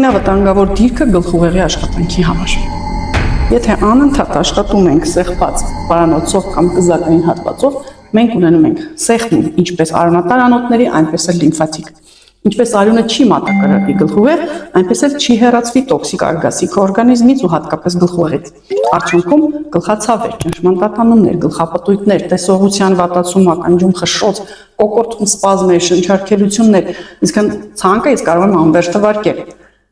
Ամենավտանգավոր դիրքը գլխուղեղի աշխատանքի համար։ Եթե անընդհատ աշխատում ենք սեղմված պարանոցով կամ կզակային հատվածով, մենք ունենում ենք սեղմ ինչպես արյունատար անոթների, այնպես էլ լիմֆատիկ։ Ինչպես արյունը չի մատակարարվի գլխուղեղ, այնպես էլ չի հեռացվի տոքսիկ արգասիքը օրգանիզմից ու հատկապես գլխուղեղից։ Արդյունքում գլխացավեր, ճնշման տատանումներ, գլխապտույտներ, տեսողության վատացում, ականջում խշշոց, կոկորդում սպազմեր, շնչառքելություններ, իսկ ցանկը իսկ կարող եմ անվերջ թվարկել։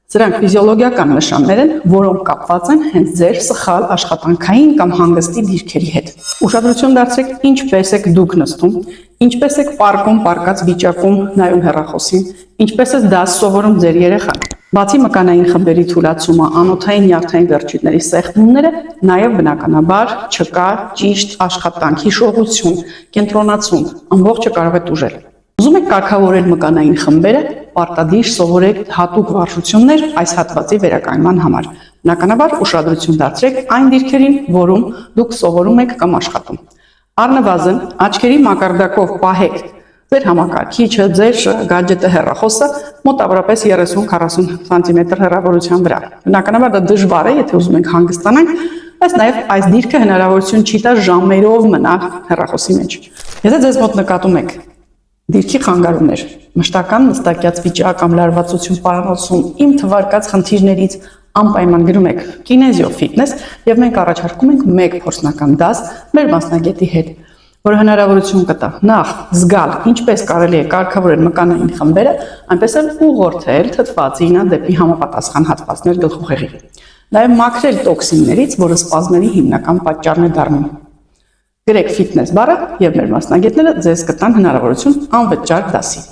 Սրանք ֆիզիոլոգիական նշաններ են, որոնք կապված են հենց ձեր սխալ աշխատանքային կամ հանգստի դիրքերի հետ։ Ուշադրություն դարձրեք, ինչպես եք դուք նստում, ինչպես եք պարկում, պարկած վիճակում նայում հեռախոսին, ինչպես է դաս սովորում ձեր երեխան։ Բացի մկանային խմբերի թուլացումը, անոթային նյարդային վերջույթների սեղմումները, նաև բնականաբար չկա ճիշտ աշխատանք, հիշողություն, կենտրոնացում, ամբողջը կարող է տուժել։ Ուզում եք կարգավորել մկանային խմբերը, պարտադիր սովորեք հատուկ վարժություններ այս հատվածի վերականգնման համար։ Բնականաբար ուշադրություն դարձրեք այն դիրքերին, որում դուք սովորում եք կամ աշխատում։ Առնվազն աչքերի մակարդակով պահեք ձեր համակարգիչը, ձեր գադջետը, հեռախոսը մոտավորապես 30-40 սանտիմետր հեռավորության վրա։ Բնականաբար դա դժվար է, եթե ուզում եք հանգստանալ, բայց նաև այս դիրքը հնարավորություն չի տա ժամերով մնալ հեռախոսի մեջ։ Եթե ձեզ մոտ նկատում եք դիրքի խանգարումներ, մշտական նստակյաց վիճակ կամ լարվածություն պարանոցում, իմ թվարկած խնդիրներից անպայման գրում եք կինեզիո ֆիթնես եւ մենք առաջարկում ենք մեկ փորձնական դաս մեր մասնագետի հետ, որը հնարավորություն կտա նախ զգալ ինչպես կարելի է կարգավորել մկանային խմբերը, այնպես էլ ուղղորդել թթվածինը դեպի համապատասխան հատվածներ գլխուղեղի, նաեւ մաքրել տոքսիններից, որը սպազմերի հիմնական պատճառն է դառնում։ Գրեք ֆիթնես բառը եւ մեր մասնագետները ձեզ կտան հնարավորություն անվճար դասի։